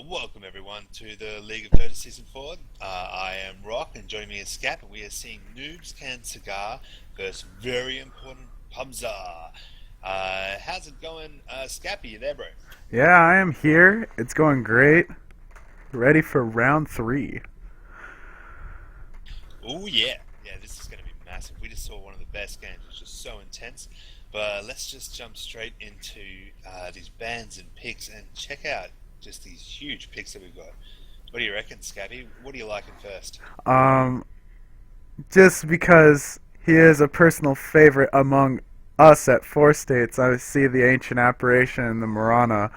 Welcome everyone to the League of Dota Season 4. I am Rock and joining me is Scap and we are seeing Noobs can Cigar versus very important Pubser. How's it going, Scappy? You there, bro? Yeah, I am here. It's going great. Ready for round three. Oh yeah, yeah. This is going to be massive. We just saw one of the best games. It was just so intense. But let's just jump straight into these bans and picks and check out just these huge picks that we've got. What do you reckon, Scabby? What are you liking first? Um, just because he is a personal favorite among us at 4States, I see the Ancient Apparition and the Marana,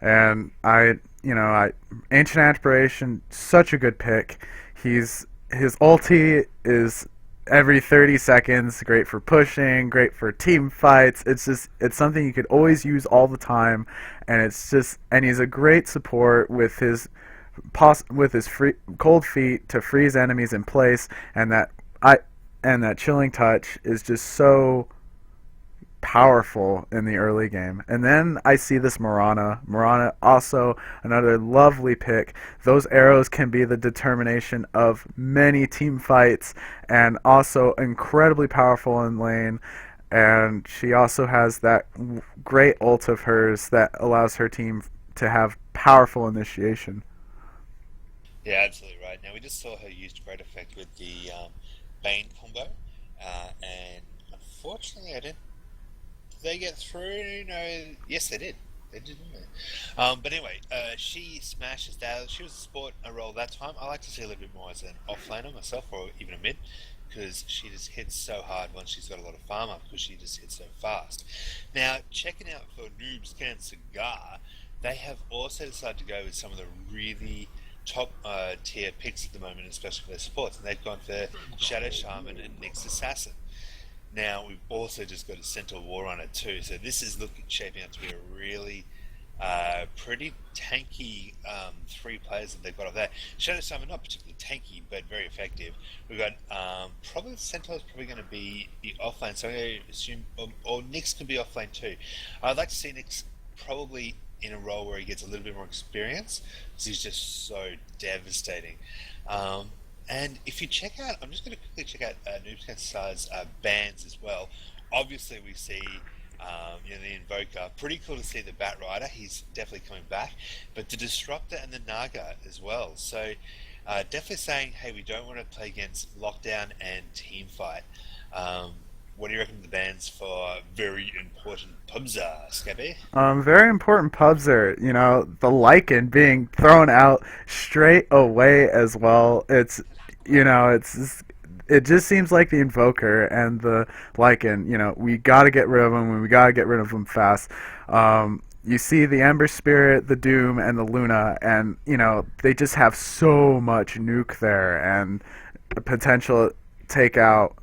and Ancient Apparition, such a good pick. His ulti is every 30 seconds, great for pushing, great for team fights. It's something you could always use all the time, and he's a great support with his free, cold feet to freeze enemies in place, and I that chilling touch is just so powerful in the early game. And then I see this Marana. Marana also another lovely pick. Those arrows can be the determination of many team fights and also incredibly powerful in lane. And she also has that great ult of hers that allows her team to have powerful initiation. Yeah, absolutely right. Now we just saw her used great effect with the Bane combo, and unfortunately, I didn't. Did they get through? No. Yes, they did. They did, didn't they? But anyway, she smashes down. She was a support a role that time. I like to see a little bit more as an offlaner myself, or even a mid, because she just hits so hard once she's got a lot of farm up, because she just hits so fast. Now, checking out for Noobs Can Cigar, they have also decided to go with some of the really top tier picks at the moment, especially for their supports, and they've gone for Shadow Shaman and Nyx Assassin. Now we've also just got a Centaur Warrunner too, so this is looking shaping out to be a really pretty tanky three players that they've got off there. Shadow Shaman not particularly tanky, but very effective. We've got probably the Centaur's probably going to be the offlane, so I'm going to assume, or Nyx can be offlane too. I'd like to see Nyx probably in a role where he gets a little bit more experience, because he's just so devastating. And if you check out, I'm just going to quickly check out Noobs Kansas bands as well. Obviously, we see the Invoker. Pretty cool to see the Bat Rider. He's definitely coming back. But the Disruptor and the Naga as well. So definitely saying, hey, we don't want to play against Lockdown and Teamfight. What do you reckon the bands for very important pubs are, Scabby? Very important pubs are, the lichen being thrown out straight away as well. It just seems like the Invoker and the lichen, we got to get rid of them and we got to get rid of them fast. You see the Ember Spirit, the Doom, and the Luna, and, they just have so much nuke there and potential take out,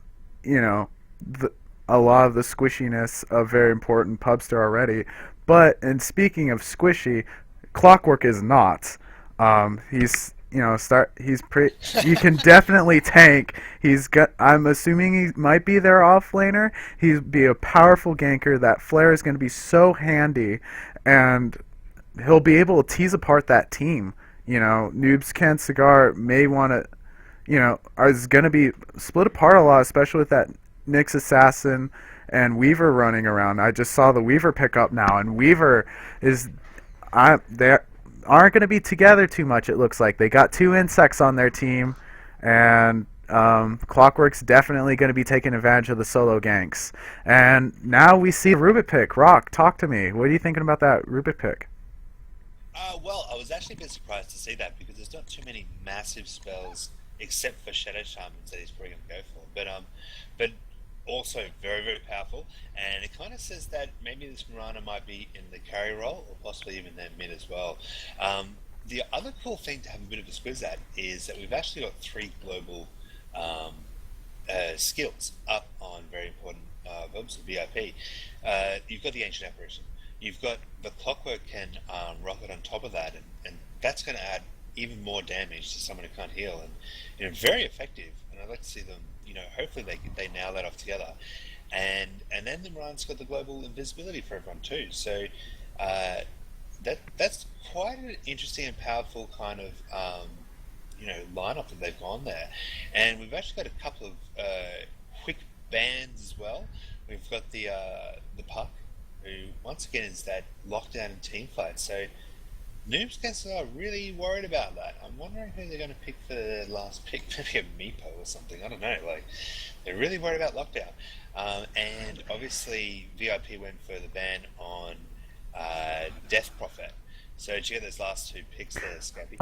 you know, the, a lot of the squishiness of very important pubster already. But in speaking of squishy, Clockwork is not. He's start. He's pretty. He can definitely tank. He's got. I'm assuming he might be their off laner. He'd be a powerful ganker. That flare is going to be so handy, and he'll be able to tease apart that team. Noobs Can Cigar may want to. Is going to be split apart a lot, especially with that Nyx Assassin and Weaver running around. I just saw the Weaver pick up now, and Weaver is. They aren't going to be together too much, it looks like. They got two insects on their team, and Clockwork's definitely going to be taking advantage of the solo ganks. And now we see Rubik pick. Rock, talk to me. What are you thinking about that Rubik pick? Well, I was actually a bit surprised to see that because there's not too many massive spells except for Shadow Shamans that he's probably going to go for. But also very, very powerful. And it kind of says that maybe this Mirana might be in the carry role or possibly even their mid as well. The other cool thing to have a bit of a squiz at is that we've actually got three global um, skills up on very important verbs, VIP. You've got the Ancient Apparition. You've got the Clockwork can rocket on top of that, and that's going to add even more damage to someone who can't heal, and very effective. And I'd like to see them, hopefully they nail that off together, and then the Moran's got the global invisibility for everyone too. So that's quite an interesting and powerful kind of lineup that they've gone there, and we've actually got a couple of quick bans as well. We've got the Puck, who once again is that lockdown and team fight. So Noobs guys are really worried about that. I'm wondering who they're going to pick for the last pick. Maybe a Meepo or something. I don't know. Like they're really worried about lockdown. And obviously VIP went for the ban on Death Prophet. So did you get those last two picks there, Scabby?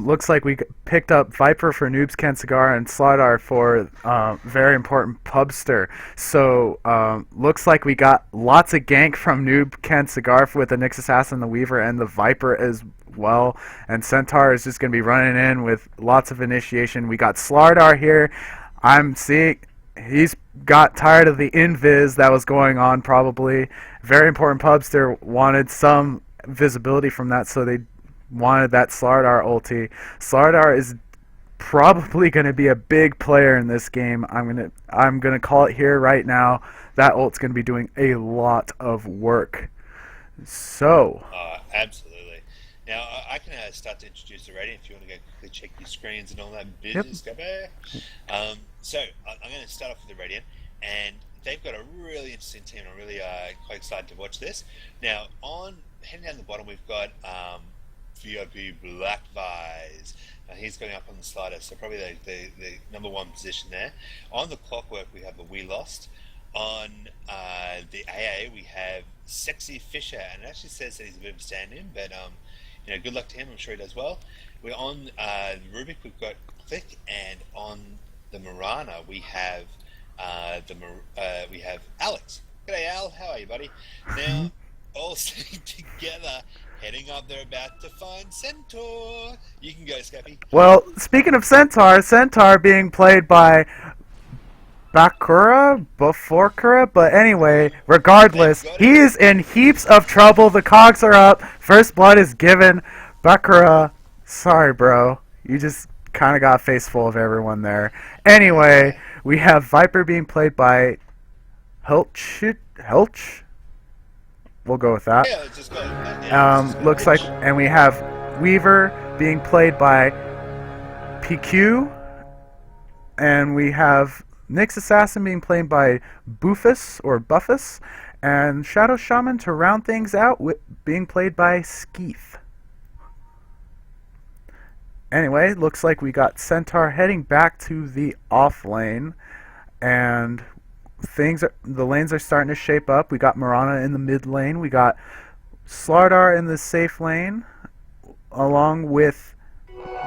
Looks like we picked up Viper for Noobs, Ken Cigar, and Slidar for very important Pubster. So looks like we got lots of gank from Noob, Ken Cigar with the Nyx Assassin, the Weaver, and the Viper as well. And Centaur is just going to be running in with lots of initiation. We got Slardar here. I'm seeing he's got tired of the invis that was going on probably. Very important Pubster wanted some visibility from that, so they wanted that Slardar ulti. Slardar is probably going to be a big player in this game. I'm gonna call it here right now. That ult's going to be doing a lot of work. So Absolutely. Now I can start to introduce the rating if you want to go quickly check your screens and all that yep. business. So I'm going to start off with the Radiant, and they've got a really interesting team. I'm really quite excited to watch this. Now on heading down the bottom, we've got VIP Black Vise. He's going up on the slider, so probably the number one position there. On the Clockwork, we have the We Lost. On the AA, we have Sexy Fisher, and it actually says that he's a bit of a stand-in, but good luck to him. I'm sure he does well. We're on Rubik. We've got Click, and on the Marana, we have we have Alex. G'day, Al. How are you, buddy? Now, all staying together, heading up. They're about to find Centaur. You can go, Scappy. Well, speaking of Centaur being played by Baforkura, but anyway, regardless, he is in heaps of trouble. The cogs are up. First blood is given. Bakura, sorry, bro. You just kind of got a face full of everyone there. Anyway, we have Viper being played by Helch? We'll go with that. Yeah, just go. Looks like, and we have Weaver being played by PQ, and we have Nyx Assassin being played by Buffus, and Shadow Shaman to round things out being played by Skeeth. Anyway, looks like we got Centaur heading back to the off lane, and the lanes are starting to shape up. We got Marana in the mid lane. We got Slardar in the safe lane, along with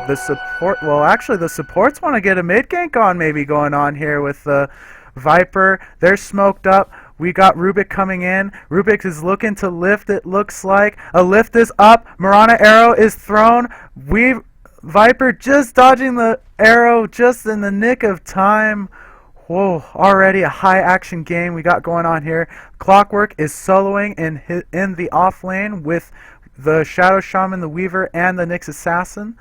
the support. Well, actually, the supports want to get a mid gank on, maybe going on here with the Viper. They're smoked up. We got Rubik coming in. Rubik is looking to lift. It looks like a lift is up. Marana arrow is thrown. Viper just dodging the arrow just in the nick of time. Whoa, already a high action game we got going on here. Clockwork is soloing in the off lane with the Shadow Shaman, the Weaver, and the Nyx Assassin.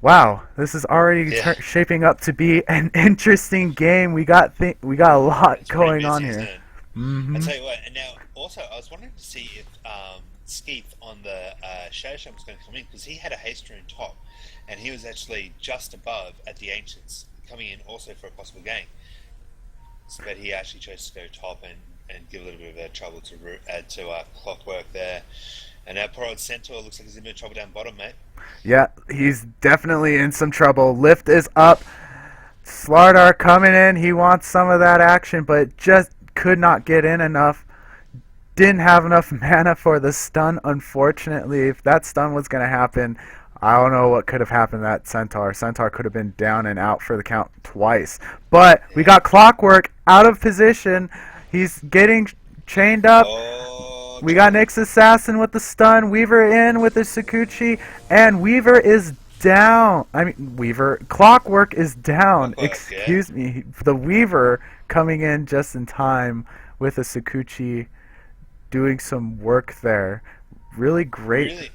Wow, this is already shaping up to be an interesting game. We got a lot going on here. I'll tell you what, and now also I was wondering to see if Skeeth on the Shadow Shaman was going to come in, because he had a haste rune top, and he was actually just above at the Ancients, coming in also for a possible game. So that he actually chose to go top and give a little bit of trouble to Clockwork there. And now poor old Centaur looks like he's in a bit of trouble down bottom, mate. Yeah, he's definitely in some trouble. Lift is up. Slardar coming in. He wants some of that action, but just could not get in enough. Didn't have enough mana for the stun, unfortunately. If that stun was going to happen, I don't know what could have happened to that Centaur. Centaur could have been down and out for the count twice. But we got Clockwork out of position. He's getting chained up. We got Nyx Assassin with the stun. Weaver in with the Sakuchi. And Weaver is down. Clockwork is down. Excuse me. The Weaver coming in just in time with a Sakuchi doing some work there. Really great.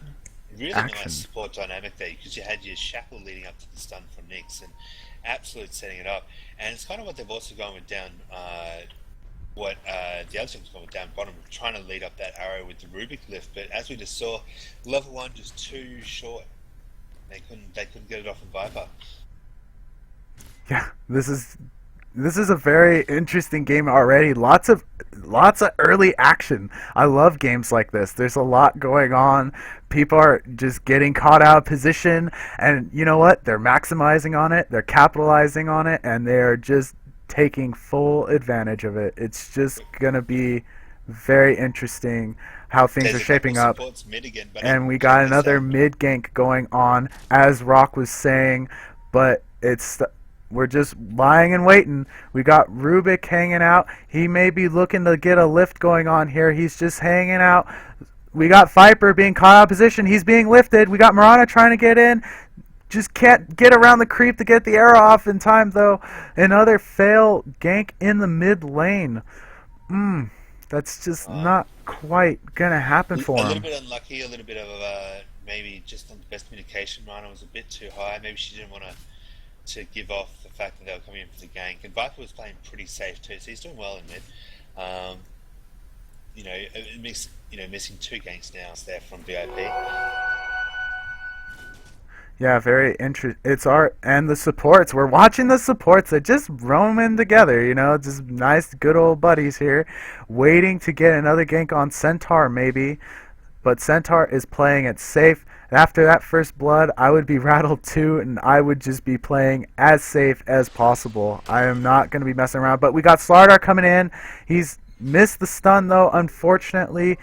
Really action. Nice support dynamic there, because you had your shackle leading up to the stun from Nyx, and absolute setting it up. And it's kind of what they've also gone with down what the other team's going down bottom, trying to lead up that arrow with the Rubik lift. But as we just saw, level one just too short. They couldn't get it off in Viper. Yeah, this is a very interesting game already. Lots of early action. I love games like this. There's a lot going on. People are just getting caught out of position, and you know what? They're maximizing on it. They're capitalizing on it, and they're just taking full advantage of it. It's just gonna be very interesting how things are There's a couple shaping of up. supports mid again, buddy. And we Check got this another out. mid gank going on, as Rock was saying, but we're just lying and waiting. We got Rubik hanging out. He may be looking to get a lift going on here. He's just hanging out. We got Viper being caught out of position. He's being lifted. We got Marana trying to get in. Just can't get around the creep to get the arrow off in time, though. Another fail gank in the mid lane. That's just Uh, not quite gonna happen a for little him. bit unlucky, a little bit of maybe just on the best communication. Rhino was a bit too high. Maybe she didn't want to give off the fact that they were coming in for the gank. And Viper was playing pretty safe too, so he's doing well in mid. Um, missing two ganks now there from VIP. Yeah, very interesting. It's our and the supports. We're watching the supports. They're just roaming together, just nice, good old buddies here, waiting to get another gank on Centaur maybe. But Centaur is playing it safe. After that first blood, I would be rattled too, and I would just be playing as safe as possible. I am not going to be messing around. But we got Slardar coming in. He's missed the stun though, unfortunately.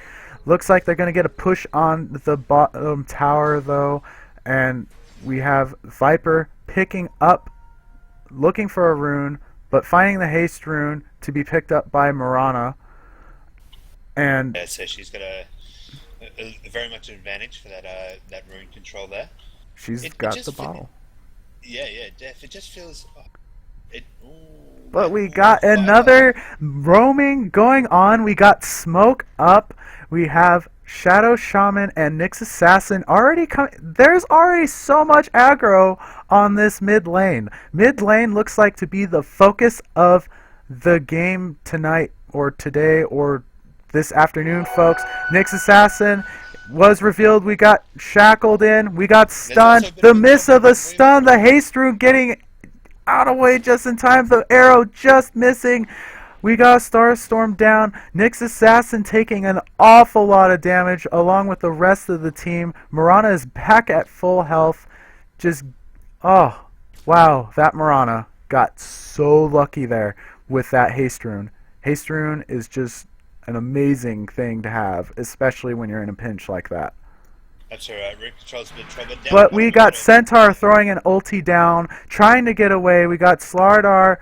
Looks like they're going to get a push on the bottom tower though, and we have Viper picking up, looking for a rune, but finding the haste rune to be picked up by Marana. And Yeah, so she's got a very much an advantage for that rune control there. she's It got the just bottle. yeah, yeah, Def. It just feels it. But we Ooh, got Viper. another roaming going on. We got Smoke up. We have Shadow Shaman and Nyx Assassin already coming. There's already so much aggro on this mid lane. Mid lane looks like to be the focus of the game tonight or today or this afternoon, folks. Nyx Assassin was revealed. We got shackled in. We got There's also stunned. a bit The of a miss of the move. stun. The haste rune getting out of the way just in time. The arrow just missing. We got Starstorm down. Nyx Assassin taking an awful lot of damage along with the rest of the team. Marana is back at full health. Just, oh, wow. That Marana got so lucky there with that haste rune. Haste rune is just an amazing thing to have, especially when you're in a pinch like that. That's alright. Root control's a bit trouble. Down But bottom, we we've got got a Centaur throwing an ulti down, trying to get away. We got Slardar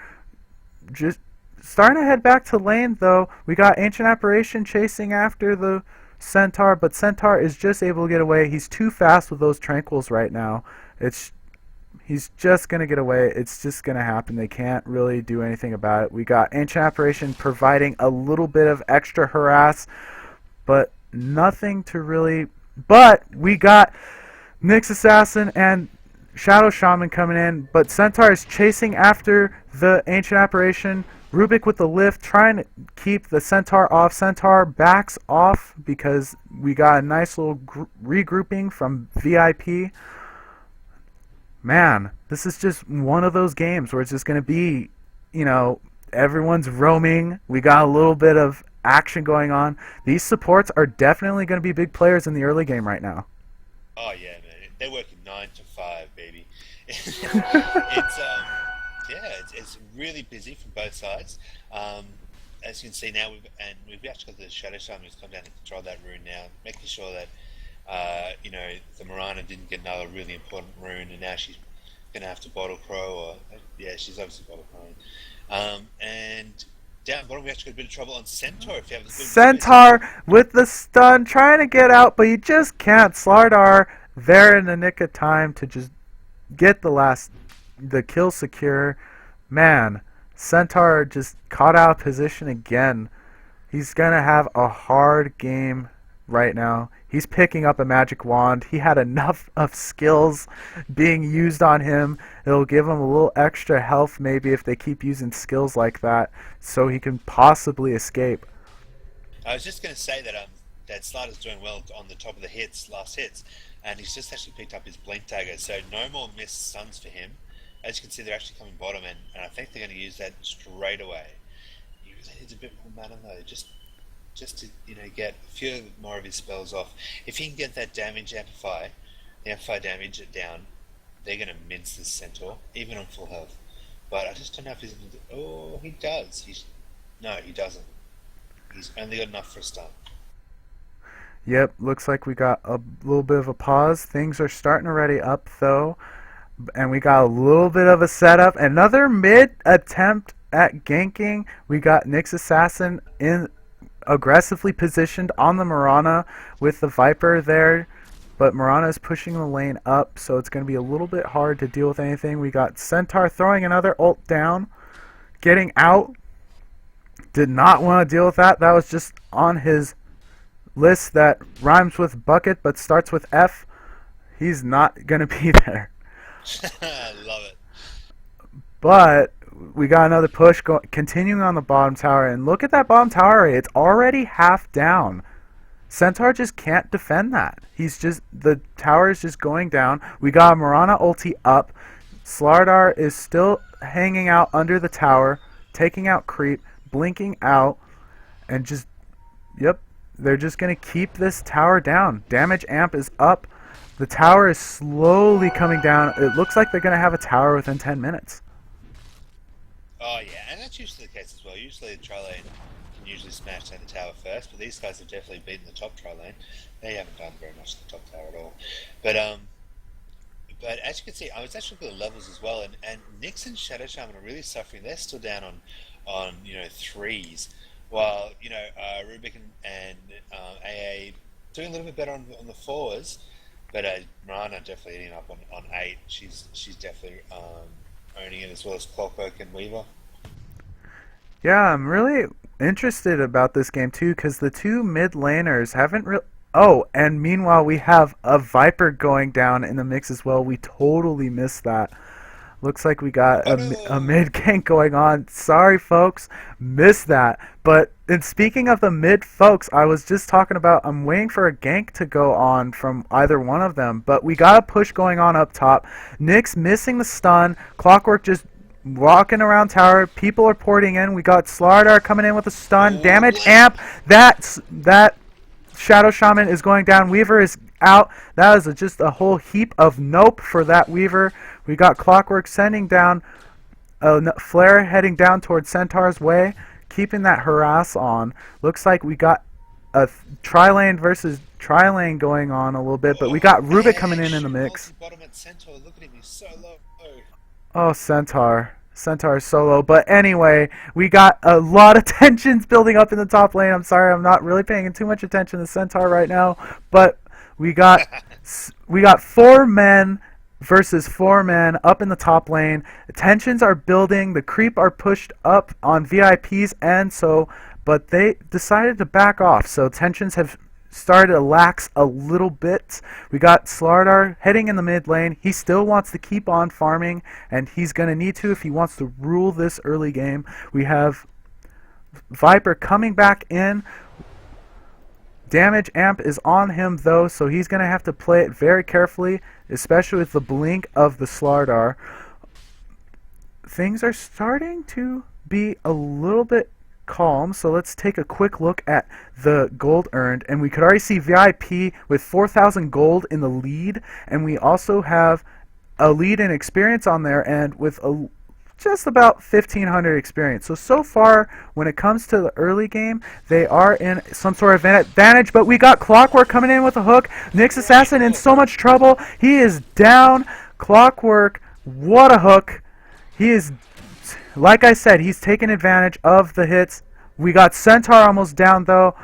just starting to head back to lane, though. We got Ancient Apparition chasing after the Centaur, but Centaur is just able to get away. He's too fast with those Tranquils right now. He's just going to get away. It's just going to happen. They can't really do anything about it. We got Ancient Apparition providing a little bit of extra harass, but nothing to really... But we got Nyx Assassin and Shadow Shaman coming in, but Centaur is chasing after the Ancient Apparition. Rubik with the lift, trying to keep the Centaur off. Centaur backs off because we got a nice little regrouping from VIP. Man, this is just one of those games where it's just going to be, everyone's roaming. We got a little bit of action going on. These supports are definitely going to be big players in the early game right now. Oh yeah, man. They're working 9 to 5, baby. It's really busy from both sides. As you can see now, we've actually got the Shadow Shaman who's come down and control that rune now, making sure that the Marana didn't get another really important rune, and now she's gonna have to bottle crow, or yeah, she's obviously bottle crowing. And down bottom, we actually got a bit of trouble on Centaur. If you have a good Centaur with the stun, trying to get out, but you just can't. Slardar there in the nick of time to just get the kill secure. Man, Centaur just caught out of position again. He's gonna have a hard game right now. He's picking up a magic wand. He had enough of skills being used on him. It'll give him a little extra health maybe if they keep using skills like that so he can possibly escape. I was just going to say that that Slider's doing well on the top of the last hits, and he's just actually picked up his blink dagger, so no more missed stuns for him. As you can see, they're actually coming bottom, and I think they're going to use that straight away. He really needs a bit more mana though, just to get a few more of his spells off. If he can get that damage the amplify damage down, they're going to mince this centaur, even on full health. But I just don't know if he's. Oh, he does. No, he doesn't. He's only got enough for a stun. Yep, looks like we got a little bit of a pause. Things are starting to ready up though, and we got a little bit of a setup. Another mid attempt at ganking. We got Nyx Assassin in aggressively positioned on the Mirana with the Viper there, but Mirana is pushing the lane up, so it's going to be a little bit hard to deal with anything. We got Centaur throwing another ult down, getting out. Did not want to deal with that. That was just on his list that rhymes with bucket but starts with F. He's not going to be there. I love it. But we got another push continuing on the bottom tower, and look at that bottom tower. It's already half down. Centaur just can't defend that. The tower is just going down. We got a Mirana ulti up. Slardar is still hanging out under the tower, taking out creep, blinking out, and they're just going to keep this tower down. Damage amp is up. The tower is slowly coming down. It looks like they're going to have a tower within 10 minutes. Oh yeah, and that's usually the case as well. Usually the tri lane can usually smash down the tower first, but these guys have definitely beaten the top tri lane. They haven't done very much to the top tower at all. But as you can see, I was actually looking at the levels as well, and Nyx and Shadow Shaman are really suffering. They're still down on threes, while Rubik and AA doing a little bit better on the fours. But Marana definitely ending up on 8. She's definitely owning it, as well as Clockwork and Weaver. Yeah, I'm really interested about this game too, because the two mid laners haven't really. Oh, and meanwhile we have a Viper going down in the mix as well. We totally missed that. Looks like we got a mid gank going on. Sorry, folks, missed that. But speaking of the mid folks, I was just talking about I'm waiting for a gank to go on from either one of them. But we got a push going on up top. Nyx missing the stun. Clockwork just walking around tower. People are porting in. We got Slardar coming in with a stun. Damage amp. That Shadow Shaman is going down. Weaver is out. That is just a whole heap of nope for that Weaver. We got Clockwork sending down a flare heading down towards Centaur's way, keeping that harass on. Looks like we got a tri-lane versus tri-lane going on a little bit, but we got Rubik coming in the mix. Oh, Centaur. Centaur solo. But anyway, we got a lot of tensions building up in the top lane. I'm sorry, I'm not really paying too much attention to Centaur right now, but we got 4 men versus 4 men up in the top lane. Tensions are building. The creep are pushed up on VIPs, but they decided to back off. So tensions have started to lax a little bit. We got Slardar heading in the mid lane. He still wants to keep on farming, and he's going to need to if he wants to rule this early game. We have Viper coming back in. Damage amp is on him though, so he's going to have to play it very carefully, especially with the blink of the Slardar. Things are starting to be a little bit calm, so let's take a quick look at the gold earned, and we could already see VIP with 4,000 gold in the lead, and we also have a lead in experience on their end with just about 1,500 experience. So far, when it comes to the early game, they are in some sort of advantage, but we got Clockwork coming in with a hook. Nyx Assassin in so much trouble. He is down. Clockwork, what a hook. He is, like I said, he's taking advantage of the hits. We got Centaur almost down, though.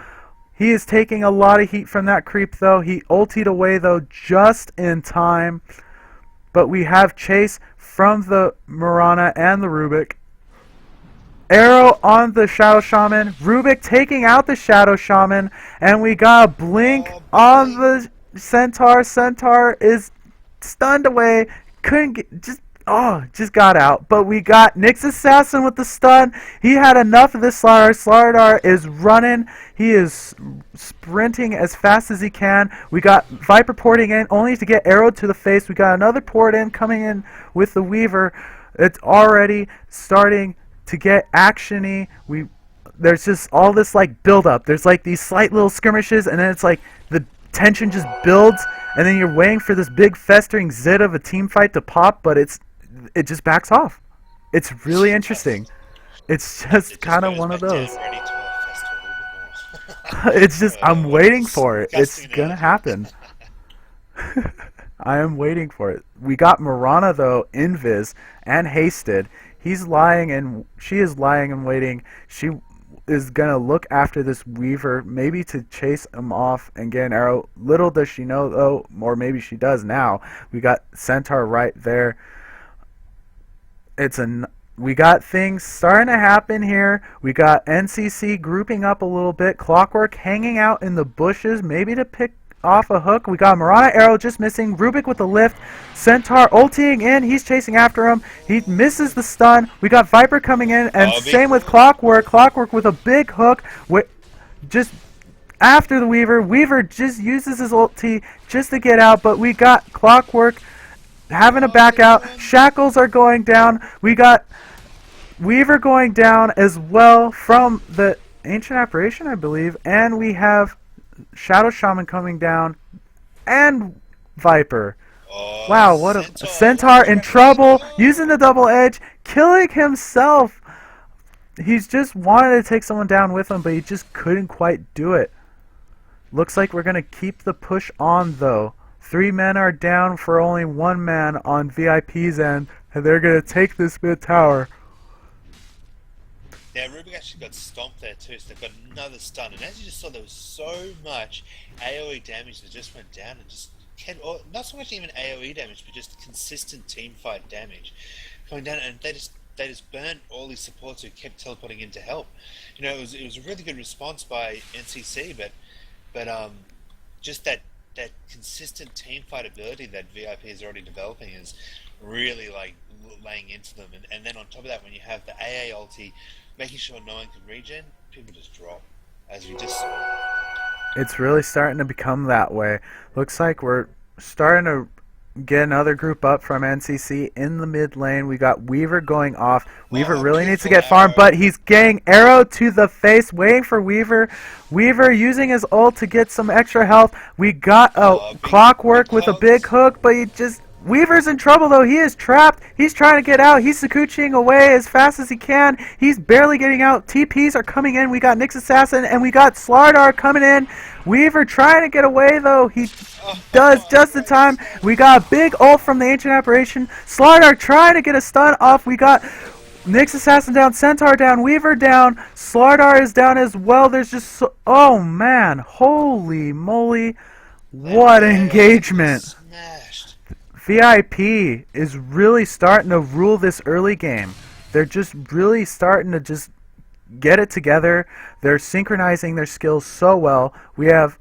He is taking a lot of heat from that creep, though. He ultied away, though, just in time. But we have chase from the Mirana and the Rubik. Arrow on the Shadow Shaman. Rubik taking out the Shadow Shaman. And we got a blink Oh, on blink. the Centaur. Centaur is stunned away. Couldn't get, just got out. But we got Nyx Assassin with the stun. He had enough of this Slardar. Slardar is running. He is sprinting as fast as he can. We got Viper porting in only to get arrowed to the face. We got another port in coming in with the Weaver. It's already starting to get actiony. There's just all this like build up. There's like these slight little skirmishes, and then it's like the tension just builds, and then you're waiting for this big festering zit of a team fight to pop, but it just backs off. It's really interesting. It's just It just kind of goes one of back those. down, ready to fester a little bit more. It's just I'm What a waiting for it. It's disgusting gonna analogy. happen. I am waiting for it. We got Marana though, Invis, and Hasted. He's lying and she is lying and waiting. She is gonna look after this Weaver, maybe to chase him off and get an arrow. Little does she know though, or maybe she does now. We got Centaur right there. We got things starting to happen here. We got NCC grouping up a little bit. Clockwork hanging out in the bushes, maybe to pick off a hook. We got Marana arrow just missing. Rubik with the lift. Centaur ulting in. He's chasing after him. He misses the stun. We got Viper coming in, and Oh, same with Clockwork. Clockwork with a big hook. Just after the Weaver. Weaver just uses his ulti just to get out, but we got Clockwork having to back out. Shackles are going down. We got Weaver going down as well from the Ancient Apparition, I believe. And we have Shadow Shaman coming down and Viper. Oh, Wow, what a Centaur. Centaur in trouble, using the double edge, killing himself. He's just wanted to take someone down with him, but he just couldn't quite do it. Looks like we're going to keep the push on, though. 3 men are down for only 1 man on VIP's end, and they're going to take this mid tower. Now, Rubik actually got stomped there too, so they've got another stun. And as you just saw, there was so much AoE damage that just went down and just kept, or not so much even AoE damage, but just consistent team fight damage going down, and they just burnt all these supports who kept teleporting in to help. You know, it was a really good response by NCC, but just that consistent team fight ability that VIP is already developing is really like laying into them. And then on top of that, when you have the AA ulti, making sure no one can regen, people just drop, as we just saw. It's really starting to become that way. Looks like we're starting to get another group up from NCC in the mid lane. We got Weaver going off. Weaver really needs to get farmed, but he's getting arrow to the face, waiting for Weaver. Weaver using his ult to get some extra health. We got a Clockwork with a big hook, but he just... Weaver's in trouble though. He is trapped. He's trying to get out. He's Sakuchiing away as fast as he can. He's barely getting out. TPs are coming in. We got Nyx Assassin and we got Slardar coming in. Weaver trying to get away though. He does just in time. We got a big ult from the Ancient Apparition. Slardar trying to get a stun off. We got Nyx Assassin down, Centaur down, Weaver down, Slardar is down as well. There's just oh man, holy moly, what engagement! VIP is really starting to rule this early game. They're just really starting to just get it together. They're synchronizing their skills so well. We have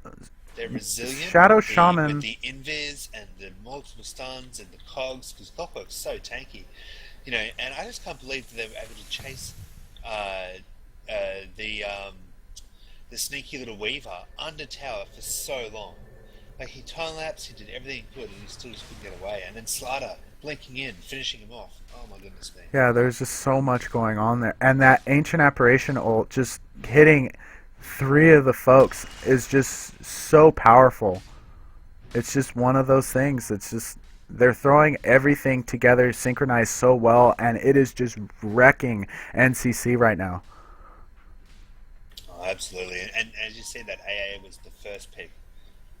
They're resilient Shadow with Shaman. with the invis and the multiple stuns and the cogs, because Clockwork's so tanky. You know, and I just can't believe that they were able to chase the sneaky little Weaver under tower for so long. Like, he time lapsed, he did everything he could, and he still just couldn't get away. And then Slardar blinking in, finishing him off. Oh my goodness me. Yeah, there's just so much going on there. And that Ancient Apparition ult just hitting 3 of the folks is just so powerful. It's just one of those things. It's just, they're throwing everything together, synchronized so well, and it is just wrecking NCC right now. Oh, absolutely. And as you said, that AA was the first pick.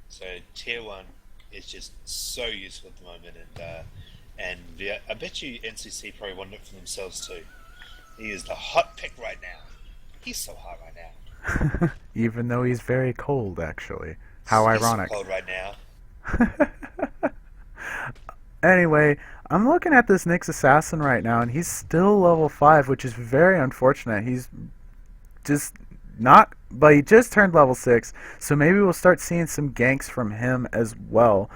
So tier 1 is just so useful at the moment, and I bet you NCC probably wanted it for themselves too. He is the hot pick right now. He's so hot right now. Even though he's very cold, actually. How He's ironic. so cold right now. Anyway, I'm looking at this Nyx assassin right now, and he's still level 5, which is very unfortunate. He's just not, but he just turned level 6, so maybe we'll start seeing some ganks from him as well.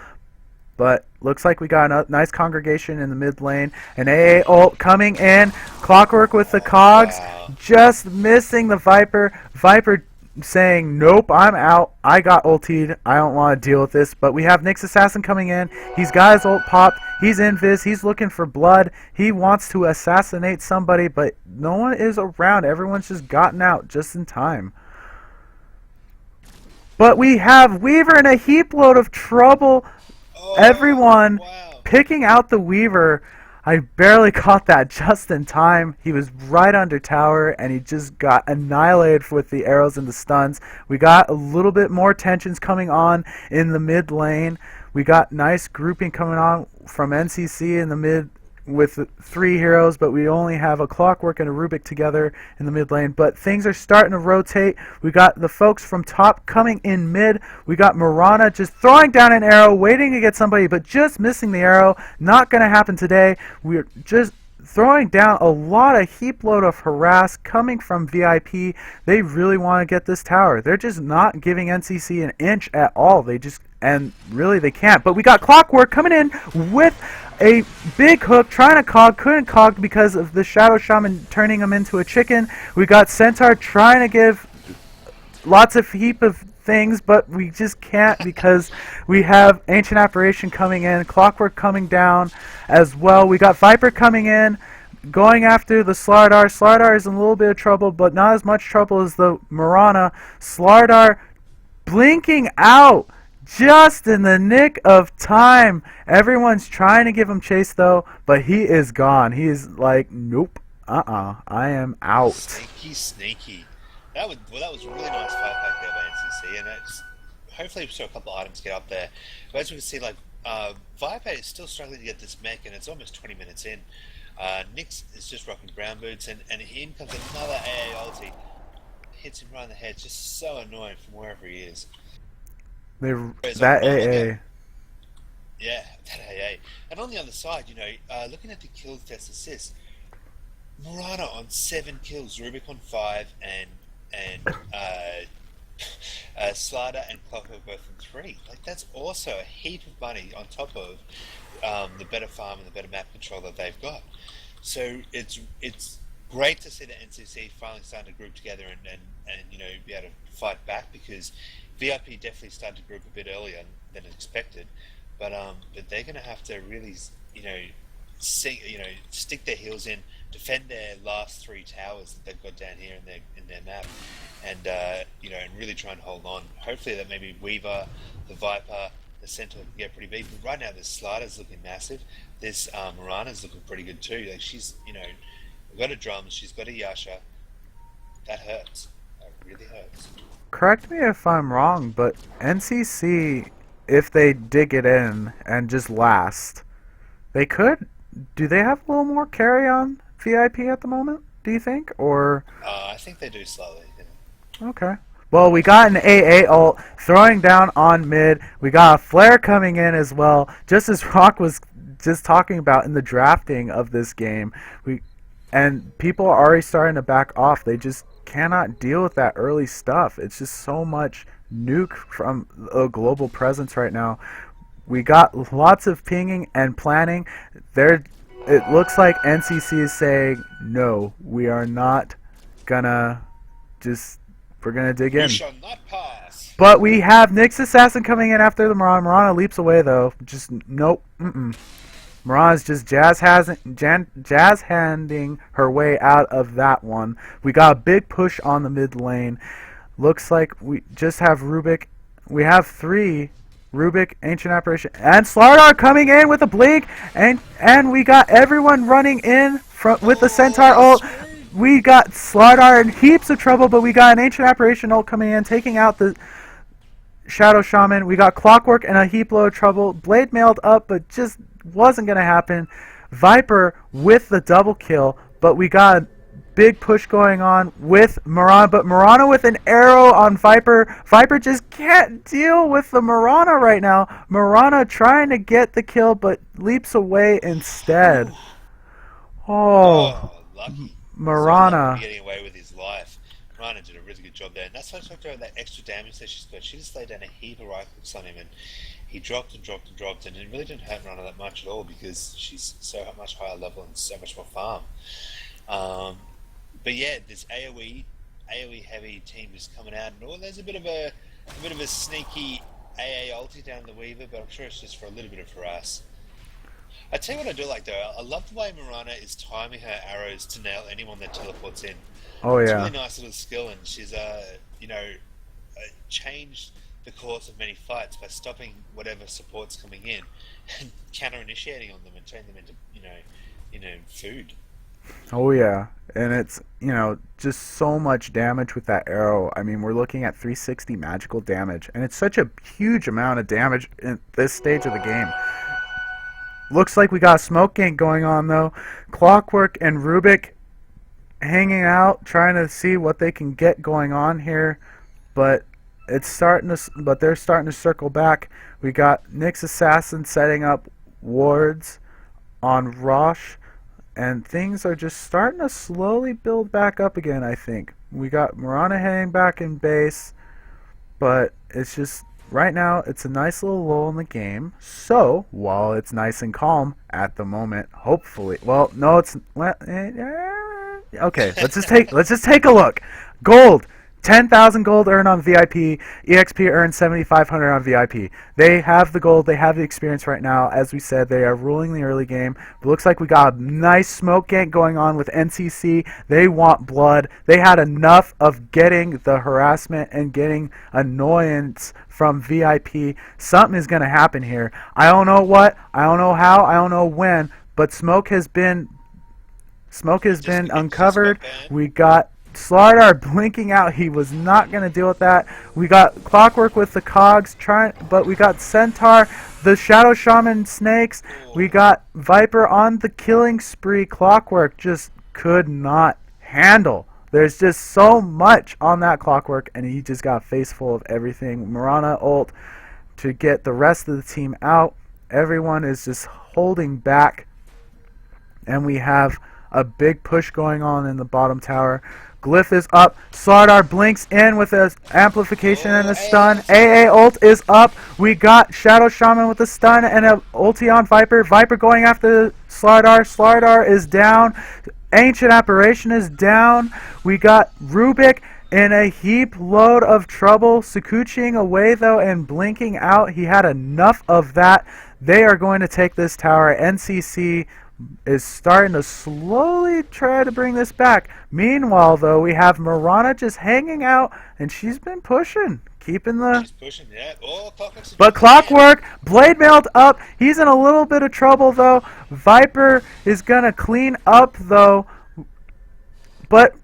But looks like we got a nice congregation in the mid lane. An AA ult coming in. Clockwork with the cogs. Wow. Just missing the Viper. Viper saying, nope, I'm out. I got ultied. I don't want to deal with this. But we have Nyx Assassin coming in. He's got his ult popped. He's invis. He's looking for blood. He wants to assassinate somebody, but no one is around. Everyone's just gotten out just in time. But we have Weaver in a heap load of trouble. Everyone Wow. picking out the Weaver. I barely caught that just in time. He was right under tower, and he just got annihilated with the arrows and the stuns. We got a little bit more tensions coming on in the mid lane. We got nice grouping coming on from NCC in the mid with 3 heroes, but we only have a Clockwork and a Rubik together in the mid lane. But things are starting to rotate. We got the folks from top coming in mid. We got Mirana just throwing down an arrow, waiting to get somebody, but just missing the arrow. Not going to happen today. We're just throwing down a lot of heap load of harass coming from VIP. They really want to get this tower. They're just not giving NCC an inch at all. And really they can't. But we got Clockwork coming in with a big hook, trying to cog, couldn't cog because of the Shadow Shaman turning him into a chicken. We got Centaur trying to give lots of heap of things, but we just can't because we have Ancient Apparition coming in, Clockwork coming down as well. We got Viper coming in, going after the Slardar. Slardar is in a little bit of trouble, but not as much trouble as the Mirana. Slardar blinking out just in the nick of time. Everyone's trying to give him chase though, but he is gone. He is like, nope, I am out. Sneaky. That was a really nice fight back there by NCC, and it's hopefully we saw a couple of items get up there. But as we can see, like Viper is still struggling to get this mech, and it's almost 20 minutes in. Nyx is just rocking brown boots, and in comes another AA ulti. Hits him right in the head. Just so annoying from wherever he is. That AA. Yeah, that AA. And on the other side, looking at the kills, deaths, assists, Murata on 7 kills, Rubik on 5, and Slada and Clockwork both on 3. Like, that's also a heap of money on top of the better farm and the better map control that they've got. So it's great to see the NCC finally starting to group together and be able to fight back, because VIP definitely started to group a bit earlier than expected, but they're going to have to really, stick their heels in, defend their last 3 towers that they've got down here in their map, and and really try and hold on. Hopefully that maybe Weaver, the Viper, the Centaur can get pretty big. But right now this Slider's looking massive. This Mirana's looking pretty good too. Like, she's got a drums, she's got a Yasha. That hurts. That really hurts. Correct me if I'm wrong, but NCC, if they dig it in and just last, they could. Do they have a little more carry on VIP at the moment, do you think? Or I think they do slowly. Yeah. okay. Well, we got an AA ult throwing down on mid. We got a flare coming in as well, just as Rock was just talking about in the drafting of this game. And people are already starting to back off. They just cannot deal with that early stuff. It's just so much nuke from a global presence right now. We got lots of pinging and planning. It looks like NCC is saying, no, we are not gonna we're gonna dig in. We shall not pass. But we have Nyx Assassin coming in after the Mirana. Mirana leaps away though. Just nope. Mirana's just jazz handing her way out of that one. We got a big push on the mid lane. Looks like we just have Rubik. We have 3. Rubik, Ancient Apparition, and Slardar coming in with a blink, and we got everyone running in with the Centaur ult. We got Slardar in heaps of trouble, but we got an Ancient Apparition ult coming in, taking out the Shadow Shaman. We got Clockwork in a heap load of trouble. Blade mailed up, but just wasn't going to happen. Viper with the double kill, but we got big push going on with Mirana, but Mirana with an arrow on Viper. Viper just can't deal with the Mirana right now. Mirana trying to get the kill, but leaps away instead. Oh, Oh, lucky. So lucky to be Mirana. getting away with his life. Rana did a really good job there, and that's why I talked about that extra damage that she's got. She just laid down a heap of right hooks on him, and he dropped and dropped and dropped, and it really didn't hurt Rana that much at all because she's so much higher level and so much more farm. Um, but yeah, this AOE heavy team is coming out, and there's a bit of a sneaky AA ulti down the Weaver, but I'm sure it's just for a little bit of harass. I tell you what I do like though. I love the way Mirana is timing her arrows to nail anyone that teleports in. Oh It's a yeah. really nice little skill, and she's changed the course of many fights by stopping whatever support's coming in and counter initiating on them and turning them into food. Oh yeah. And it's, just so much damage with that arrow. I mean, we're looking at 360 magical damage, and it's such a huge amount of damage in this stage of the game. Looks like we got a smoke gank going on though. Clockwork and Rubik hanging out, trying to see what they can get going on here, but they're starting to circle back. We got Nyx Assassin setting up wards on Rosh, and things are just starting to slowly build back up again. I think we got Mirana heading back in base, but it's just right now it's a nice little lull in the game. So while it's nice and calm at the moment, hopefully, well, no, it's okay. Let's just take a look. Gold. 10,000 gold earned on VIP. EXP earned 7,500 on VIP. They have the gold. They have the experience right now. As we said, they are ruling the early game. It looks like we got a nice smoke gank going on with NCC. They want blood. They had enough of getting the harassment and getting annoyance from VIP. Something is going to happen here. I don't know what. I don't know how. I don't know when. But smoke has been uncovered. We got Slardar blinking out. He was not going to deal with that. We got Clockwork with the cogs but we got Centaur, the Shadow Shaman snakes. We got Viper on the killing spree. Clockwork just could not handle. There's just so much on that Clockwork, and he just got a face full of everything. Mirana ult to get the rest of the team out. Everyone is just holding back, and we have a big push going on in the bottom tower. Glyph is up. Slardar blinks in with an amplification and a stun. AA ult is up. We got Shadow Shaman with a stun and an ulti on Viper. Viper going after Slardar. Slardar is down. Ancient Apparition is down. We got Rubik in a heap load of trouble. Sakuchiing away though and blinking out. He had enough of that. They are going to take this tower. NCC is starting to slowly try to bring this back. Meanwhile, though, we have Mirana just hanging out, and she's been pushing, keeping the... She's pushing, yeah. Oh, Clockwork's But Clockwork, Blade Mailed up. He's in a little bit of trouble, though. Viper is going to clean up, though. But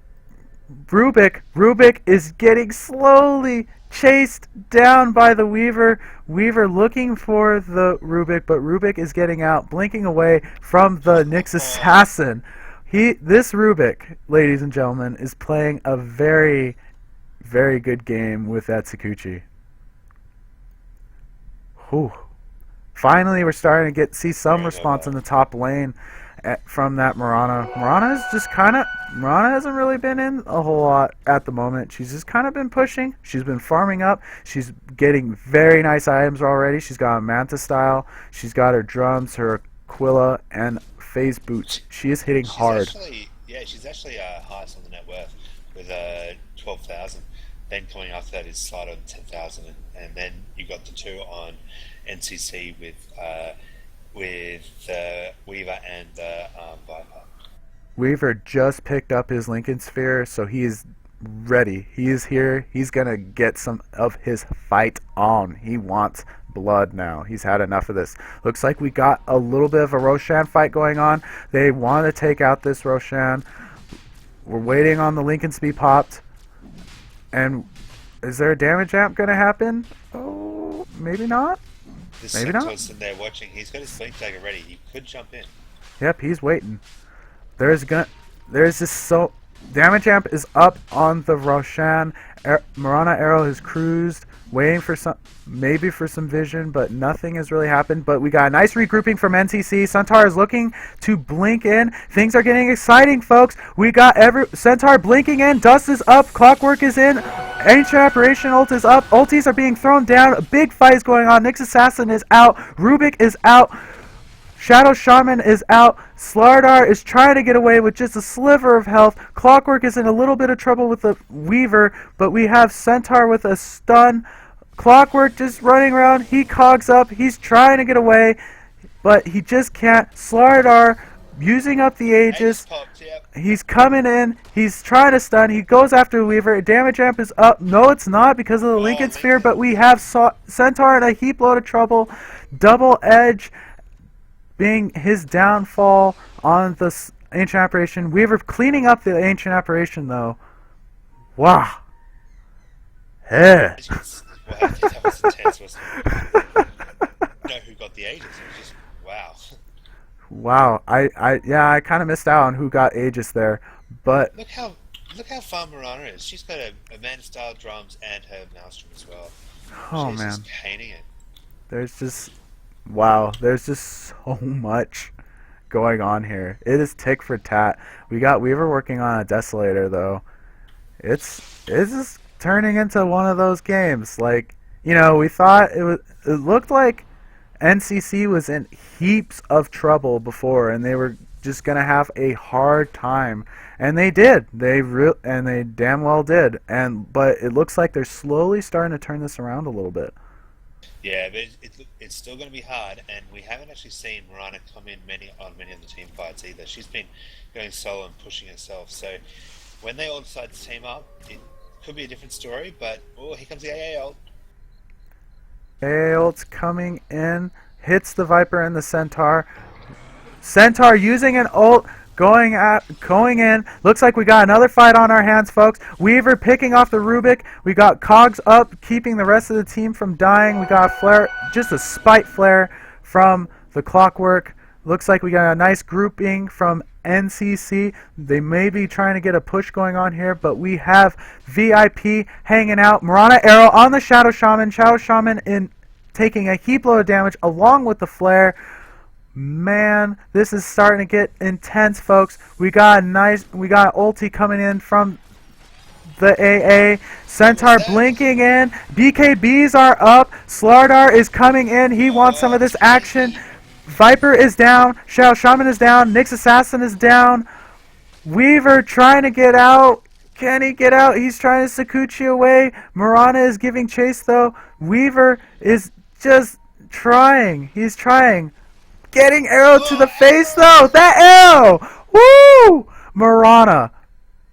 Rubik is getting slowly chased down by the Weaver. Weaver looking for the Rubik, but Rubik is getting out, blinking away from the Nyx Assassin. This Rubik, ladies and gentlemen, is playing a very, very good game with that Sakuchi. Whew. Finally, we're starting to see some response in the top lane from that Mirana. Mirana hasn't really been in a whole lot at the moment. She's just kind of been pushing. She's been farming up. She's getting very nice items already. She's got a Manta style. She's got her drums, her Aquila, and phase boots. She is hitting hard. She's actually highest on the net worth with 12,000. Then coming after that is Slider with 10,000, and then you got the two on NCC with Weaver and Viper. Weaver just picked up his Lincoln Sphere, so he is ready. He is here. He's going to get some of his fight on. He wants blood now. He's had enough of this. Looks like we got a little bit of a Roshan fight going on. They want to take out this Roshan. We're waiting on the Lincoln to be popped. And is there a damage amp going to happen? Oh, maybe not. Maybe not. Sitting there watching. He's got his blink dagger ready. He could jump in. Yep, he's waiting. There's just so Damage amp is up on the Roshan. Marana Arrow has cruised, waiting for some, maybe for some vision, but nothing has really happened. But we got a nice regrouping from NCC. Centaur is looking to blink in. Things are getting exciting, folks. We got Centaur blinking in. Dust is up. Clockwork is in. Ancient Apparition ult is up. Ultis are being thrown down. A big fight is going on. Nyx Assassin is out. Rubik is out. Shadow Shaman is out. Slardar is trying to get away with just a sliver of health. Clockwork is in a little bit of trouble with the Weaver, but we have Centaur with a stun. Clockwork just running around. He cogs up. He's trying to get away, but he just can't. Slardar using up the Aegis. He's coming in. He's trying to stun. He goes after the Weaver. Damage amp is up. No, it's not because of the Lincoln Sphere, but we have Centaur in a heap load of trouble. Double Edge being his downfall on the Ancient Apparition. Weaver cleaning up the Ancient Apparition, though. Wow. Hey. Wow, that was intense, wasn't it? Know who got the Aegis? It was just wow. Wow. I kind of missed out on who got Aegis there, but look how far Marana is. She's got a man-style drums and her maelstrom as well. Oh She's man, just caning it. there's just wow. There's just so much going on here. It is tick for tat. We got Weaver working on a Desolator though. It's just turning into one of those games. Like, you know, we thought it looked like NCC was in heaps of trouble before, and they were just gonna have a hard time, and they did. And they damn well did. But it looks like they're slowly starting to turn this around a little bit. Yeah, but it's still going to be hard, and we haven't actually seen Marana come in on many of the team fights either. She's been going solo and pushing herself. So when they all decide to team up, it could be a different story. But oh, here comes the AA ult. AA ult's coming in, hits the Viper and the Centaur. Centaur using an ult, going in. Looks like we got another fight on our hands, folks. Weaver picking off the Rubik. We got Cogs up, keeping the rest of the team from dying. We got a flare, just a spite flare from the Clockwork. Looks like we got a nice grouping from NCC. They may be trying to get a push going on here, but we have VIP hanging out. Marana Arrow on the Shadow Shaman. Shadow Shaman in taking a heap load of damage along with the flare. Man, this is starting to get intense, folks. We got ulti coming in from the AA. Centaur blinking in. BKBs are up. Slardar is coming in. He wants some of this action. Viper is down. Shadow Shaman is down. Nyx Assassin is down. Weaver trying to get out. Can he get out? He's trying to Sakuchi away. Marana is giving chase, though. Weaver is just trying. He's trying. Getting arrow to the face, though. That arrow! Woo! Marana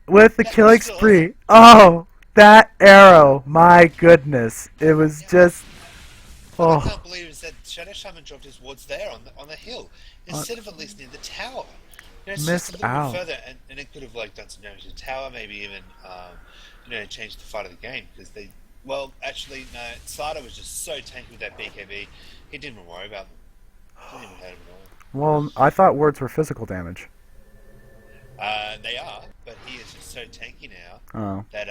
with the killing spree. Oh, that arrow. My goodness. It was just... What I can't believe is that Shadow Shaman dropped his wards there on the hill instead of at least near the tower. You know, it's just a little out. bit further, and it could have like done some damage to the tower, maybe even changed the fight of the game because they. Well, actually, no. Sada was just so tanky with that BKB, he didn't even worry about them. Didn't even hurt him at all. Well, I thought wards were physical damage. They are, but he is just so tanky now that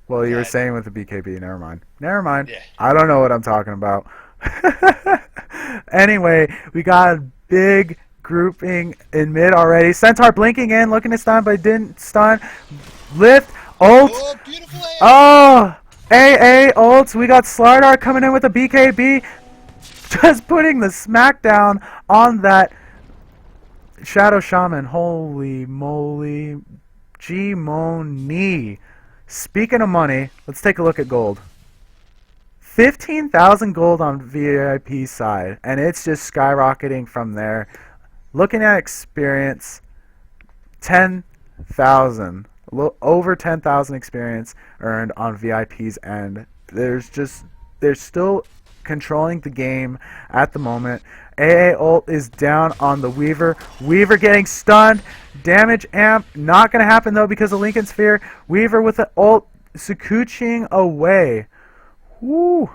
Well, you were saying with the BKB. Never mind. Never mind. Yeah. I don't know what I'm talking about. Anyway, we got a big grouping in mid already. Centaur blinking in, looking to stun, but didn't stun. Lift, ult. Oh, beautiful AR. Oh, AA ults. We got Slardar coming in with a BKB. Just putting the smackdown on that Shadow Shaman. Holy moly. G-Money. Speaking of money, let's take a look at gold. 15,000 gold on VIP side, and it's just skyrocketing from there. Looking at experience, 10,000. Over 10,000 experience earned on VIP's end. They're still controlling the game at the moment. AA ult is down on the Weaver. Weaver getting stunned. Damage amp not going to happen though because of Lincoln Sphere. Weaver with the ult Sakuchiing away. Woo!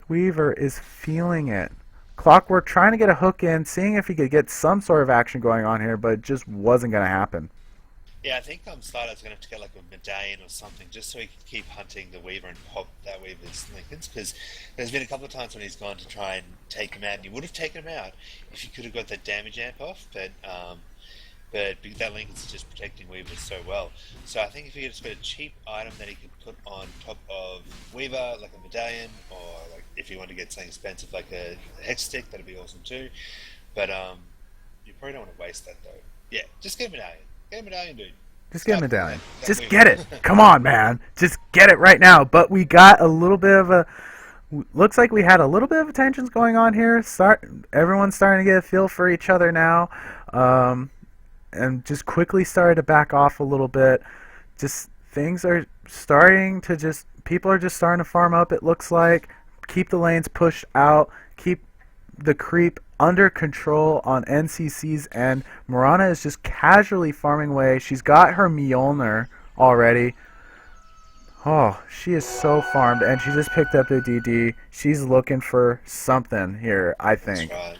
Weaver is feeling it. Clockwork trying to get a hook in, seeing if he could get some sort of action going on here, but it just wasn't going to happen. Yeah, I think Slider's going to have to get like a medallion or something just so he can keep hunting the Weaver and pop that Weaver's Lincolns. Because there's been a couple of times when he's gone to try and take him out, and he would have taken him out if he could have got that damage amp off. But that Lincoln's just protecting Weaver so well. So I think if he just got a cheap item that he could put on top of Weaver, like a medallion, or like if you want to get something expensive like a hex stick, that'd be awesome too. But you probably don't want to waste that though. Yeah, just get a medallion. Get a medallion, dude. Just get a Start pulling that, medallion. that Just Weaver. get it. Come on, man. Just get it right now. But we got a little bit of a. Looks like we had a little bit of tensions going on here. Everyone's starting to get a feel for each other now, and just quickly started to back off a little bit. Just things are starting to just. People are just starting to farm up. It looks like keep the lanes pushed out. Keep the creep under control on NCC's end. Mirana is just casually farming away. She's got her Mjolnir already. Oh, she is so farmed, and she just picked up the DD. She's looking for something here, I That's think. right.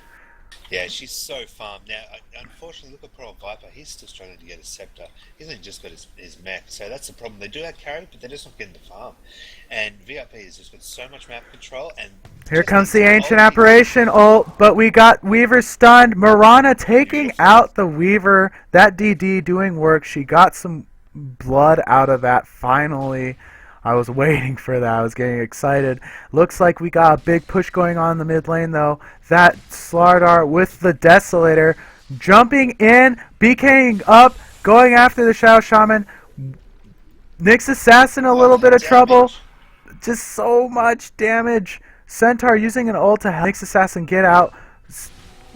Yeah, she's so farmed. Now, unfortunately, look at poor old Viper. He's still struggling to get his scepter. He's only just got his mech. So that's the problem. They do have carry, but they're just not getting the farm. And VIP has just got so much map control and Here just comes needs the to Ancient ulti. Apparition ult, but we got Weaver stunned. Mirana taking Beautiful. out the Weaver. That DD doing work. She got some blood out of that finally. I was waiting for that. I was getting excited. Looks like we got a big push going on in the mid lane, though. That Slardar with the Desolator jumping in, BKing up, going after the Shadow Shaman. Nyx Assassin a Oh, little bit that of trouble. damage. Just so much damage. Centaur using an ult to help Nyx Assassin get out.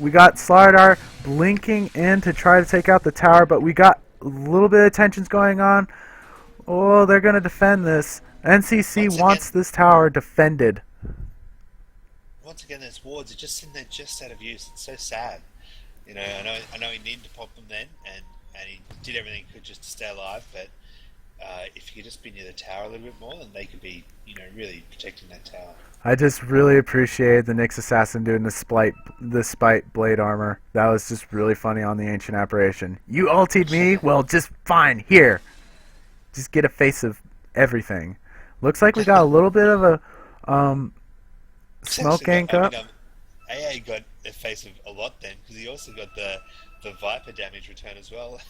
We got Slardar blinking in to try to take out the tower, but we got a little bit of tensions going on. Oh, they're going to defend this. NCC Once again, wants this tower defended. those wards are just sitting there just out of use. It's so sad. You know, I know he needed to pop them then, and he did everything he could just to stay alive. But if he could just be near the tower a little bit more, then they could be, really protecting that tower. I just really appreciated the Nyx Assassin doing the spite blade armor. That was just really funny on the Ancient Apparition. You ultied me? Well, just fine. Here. Just get a face of everything. Looks like we got a little bit of a It's smoke actually got, gank up. AA got a face of a lot then, because he also got the Viper damage return as well,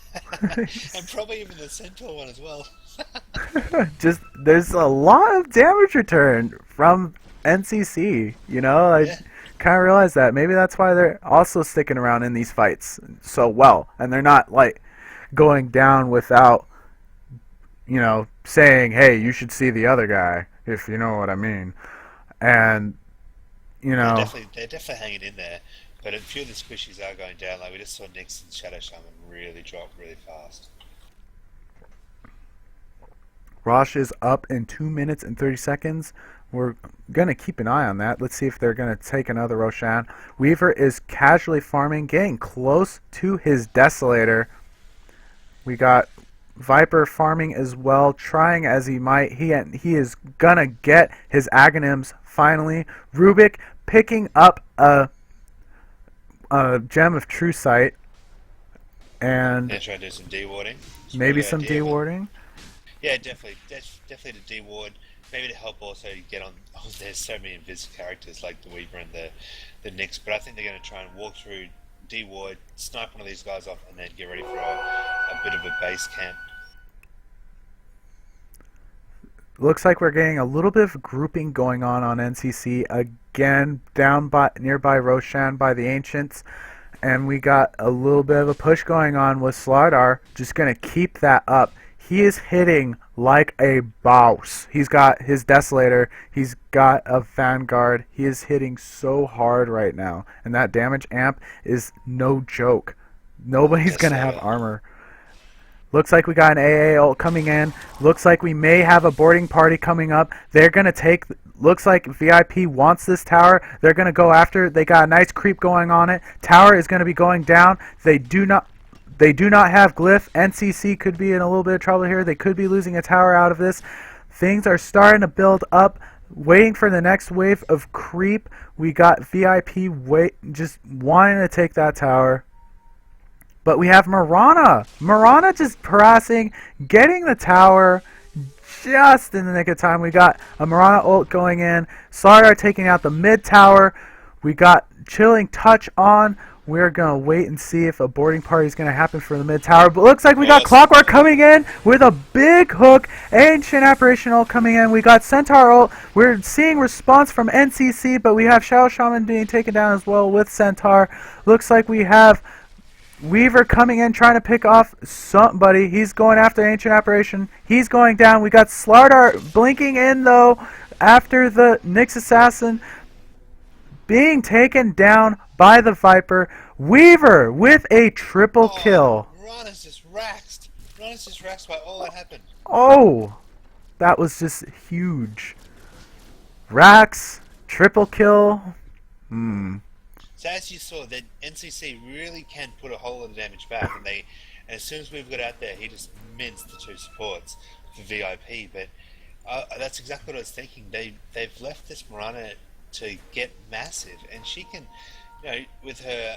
and probably even the Centaur one as well. Just there's a lot of damage return from NCC. I Yeah, kind of realized that. Maybe that's why they're also sticking around in these fights so well, and they're not like going down without saying, "Hey, you should see the other guy," if you know what I mean. And you know, they're definitely hanging in there, but a few of the squishies are going down. Like we just saw Nyx and Shadow Shaman really drop really fast. Rosh is up in 2 minutes and 30 seconds. We're going to keep an eye on that. Let's see if they're going to take another Roshan. Weaver is casually farming, getting close to his Desolator. We got Viper farming as well, trying as he might. He is going to get his Aghanims finally. Rubik picking up a Gem of True Sight and They're trying to do some dewarding. It's a maybe really good some idea, but dewarding. yeah, definitely, definitely to deward. Maybe to help also get on. Oh, there's so many invisible characters like the Weaver and the Nyx, but I think they're going to try and walk through, deward, snipe one of these guys off, and then get ready for a bit of a base camp. Looks like we're getting a little bit of grouping going on NCC again, down by nearby Roshan by the Ancients, and we got a little bit of a push going on with Slardar. Just gonna keep that up. He is hitting like a boss. He's got his Desolator. He's got a Vanguard. He is hitting so hard right now, and that damage amp is no joke. Nobody's Yes, gonna have armor. Looks like we got an AA ult coming in. Looks like we may have a boarding party coming up. They're going to take... Looks like VIP wants this tower. They're going to go after it. They got a nice creep going on it. Tower is going to be going down. They do not have glyph. NCC could be in a little bit of trouble here. They could be losing a tower out of this. Things are starting to build up. Waiting for the next wave of creep. We got VIP just wanting to take that tower. But we have Mirana. Mirana just harassing, getting the tower just in the nick of time. We got a Mirana ult going in. Slardar taking out the mid tower. We got Chilling Touch on. We're going to wait and see if a boarding party is going to happen for the mid tower. But looks like we got Clockwork coming in with a big hook. Ancient Apparition ult coming in. We got Centaur ult. We're seeing response from NCC, but we have Shadow Shaman being taken down as well with Centaur. Looks like we have Weaver coming in trying to pick off somebody. He's going after Ancient Apparition. He's going down. We got Slardar blinking in though after the Nyx Assassin being taken down by the Viper. Weaver with a triple kill. Mirana's just raxed. Mirana's just raxed by all that happened. Oh, that was just huge. Rax, triple kill. So as you saw, that NCC really can put a whole lot of damage back, and as soon as we've got out there, he just minced the two supports for VIP. But that's exactly what I was thinking. They've left this Mirana to get massive, and she can, with her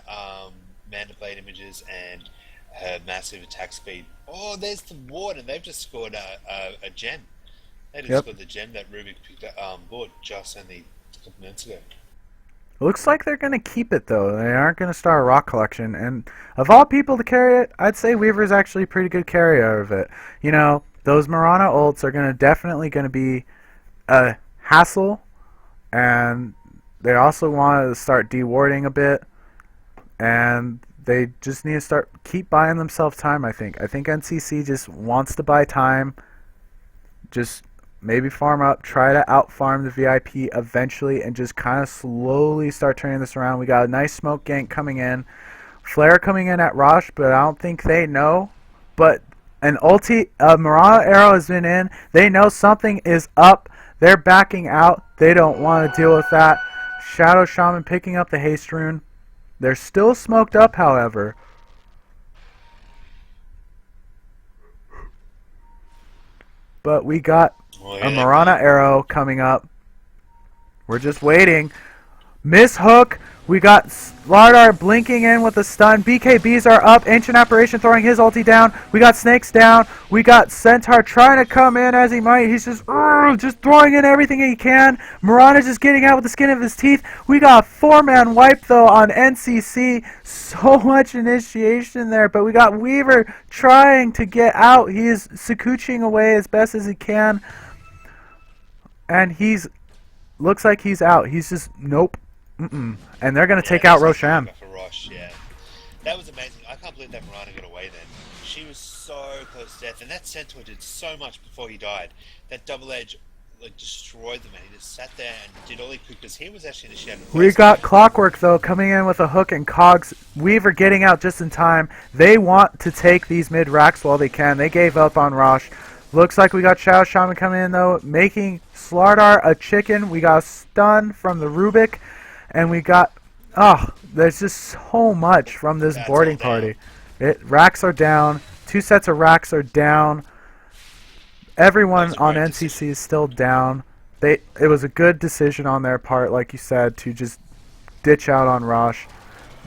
Manda Blade images and her massive attack speed. Oh, there's the ward, and they've just scored a gem. They just scored the gem that Rubik picked up, bought just only a couple minutes ago. Looks like they're going to keep it, though. They aren't going to start a rock collection. And of all people to carry it, I'd say Weaver's actually a pretty good carrier of it. Those Mirana ults are definitely going to be a hassle. And they also want to start dewarding a bit. And they just need to keep buying themselves time, I think. I think NCC just wants to buy time. Just maybe farm up, try to out-farm the VIP eventually, and just kind of slowly start turning this around. We got a nice smoke gank coming in. Flare coming in at Rosh, but I don't think they know. But an Mirana arrow has been in. They know something is up. They're backing out. They don't want to deal with that. Shadow Shaman picking up the haste rune. They're still smoked up, however. But we got a Mirana arrow coming up. We're just waiting. Miss hook. We got Slardar blinking in with a stun. BKBs are up. Ancient Apparition throwing his ulti down. We got Snakes down. We got Centaur trying to come in as he might. He's just throwing in everything he can. Mirana just getting out with the skin of his teeth. We got a 4-man wipe though on NCC. So much initiation there. But we got Weaver trying to get out. He is Sakuchiing away as best as he can. And looks like he's out. He's just, nope. And they're going to take out Roshan. Yeah. That was amazing. I can't believe that Mirana got away then. She was so close to death. And that Centaur did so much before he died. That double edge destroyed them. And he just sat there and did all he could because he was actually initiating. We got Clockwork, though, coming in with a hook and Cogs. Weaver getting out just in time. They want to take these mid-racks while they can. They gave up on Rosh. Looks like we got Shadow Shaman coming in, though, making Slardar a chicken. We got a stun from the Rubik. And we got, there's just so much from this boarding party. Racks are down. 2 sets of racks are down. Everyone on NCC is still down. It was a good decision on their part, like you said, to just ditch out on Rosh.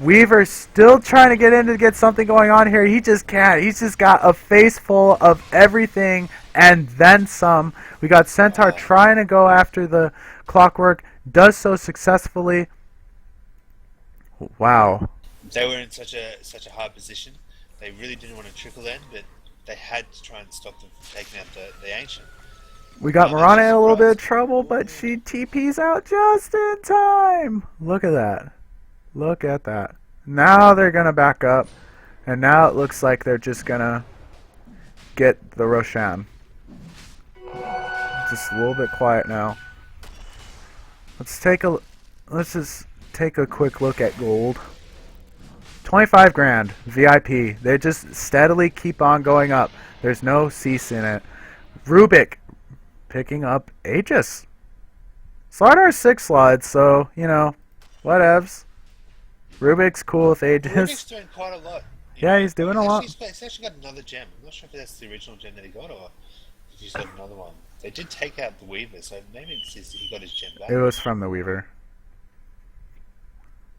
Weaver's still trying to get in to get something going on here. He just can't. He's just got a face full of everything and then some. We got Centaur trying to go after the Clockwork. Does so successfully. Wow. They were in such a hard position. They really didn't want to trickle in, but they had to try and stop them from taking out the Ancient. We got Mirana in a little bit of trouble, but she TP's out just in time. Look at that. Look at that. Now they're going to back up, and now it looks like they're just going to get the Roshan. Just a little bit quiet now. Let's just take a quick look at gold. 25 grand VIP. They just steadily keep on going up. There's no cease in it. Rubik picking up Aegis. Slardar's 6 slots, so whatevs. Rubik's cool with Aegis. Rubik's doing quite a lot. Yeah, he's doing a lot. He's actually got another gem. I'm not sure if that's the original gem that he got or if he's got another one. They did take out the Weaver, so maybe he got his gem back. It was from the Weaver.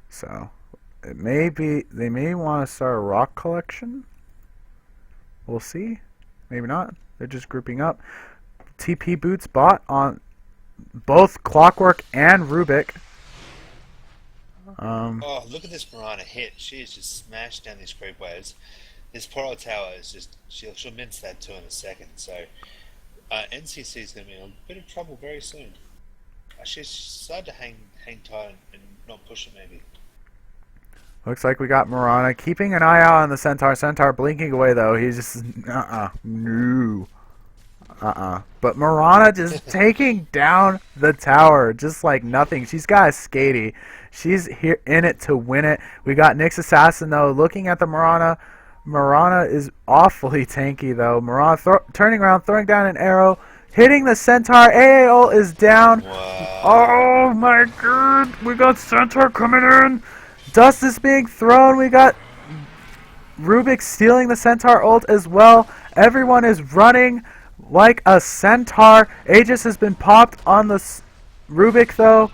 So, It may be they may want to start a rock collection. We'll see. Maybe not. They're just grouping up. TP boots bought on both Clockwork and Rubik. Oh, look at this Mirana hit. She is just smashed down these creep waves. This poor old tower is just, she'll mince that too in a second. So NCC is going to be in a bit of trouble very soon. She's started to hang tight and not push it maybe. Looks like we got Mirana keeping an eye out on the Centaur. Centaur blinking away though. He's just no. But Mirana just taking down the tower just like nothing. She's got a skatey. She's here in it to win it. We got Nyx Assassin though looking at the Mirana. Mirana is awfully tanky though. Mirana turning around, throwing down an arrow, hitting the Centaur. AA ult is down. Wow. Oh my god. We got Centaur coming in. Dust is being thrown. We got Rubik stealing the Centaur ult as well. Everyone is running like a Centaur. Aegis has been popped on the Rubik though.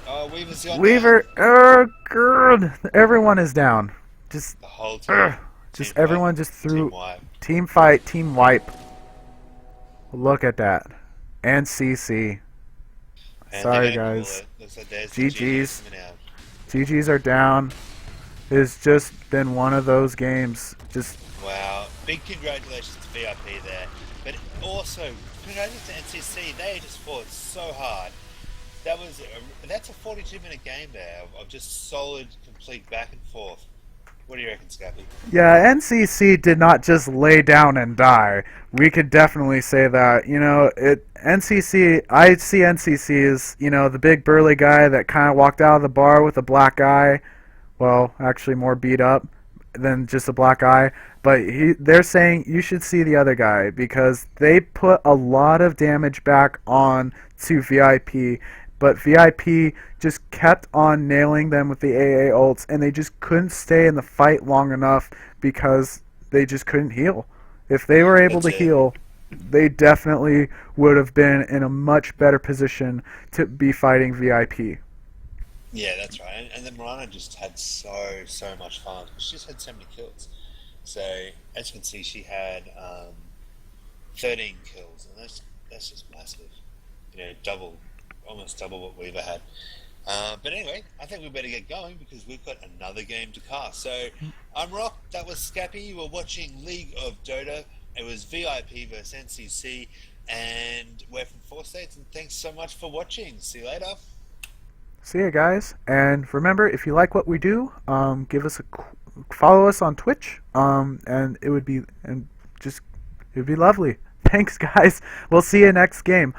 Oh, Weaver's gone Weaver, down. oh god. Everyone is down. Just The whole team. just Team everyone fight. just threw Team wipe. team fight, team wipe. Look at that. And CC. And Sorry they're gonna guys. call it. Looks like there's the GG's. coming out. GG's are down. It's just been one of those games. Just Wow. Big congratulations to VIP there. But also, congratulations to NCC. They just fought so hard. That's a 42-minute game there of just solid, complete back and forth. What do you reckon, Scappy? yeah, NCC did not just lay down and die. We could definitely say that. You know, NCC. I see NCC as the big burly guy that kind of walked out of the bar with a black eye. Well, actually, more beat up than just a black eye. But they're saying you should see the other guy because they put a lot of damage back on to VIP. But VIP just kept on nailing them with the AA ults, and they just couldn't stay in the fight long enough because they just couldn't heal. If they were able to heal, they definitely would have been in a much better position to be fighting VIP. Yeah, that's right. And then Mirana just had so much fun. She just had so many kills. So as you can see, she had 13 kills, and that's just massive. Almost double what Weaver had. But anyway, I think we better get going because we've got another game to cast. So I'm Rock. That was Scappy. You were watching League of Dota. It was VIP versus NCC, and we're from 4States. And thanks so much for watching. See you later. See you guys, and remember, if you like what we do, give us follow us on Twitch, and it would be lovely. Thanks, guys. We'll see you next game.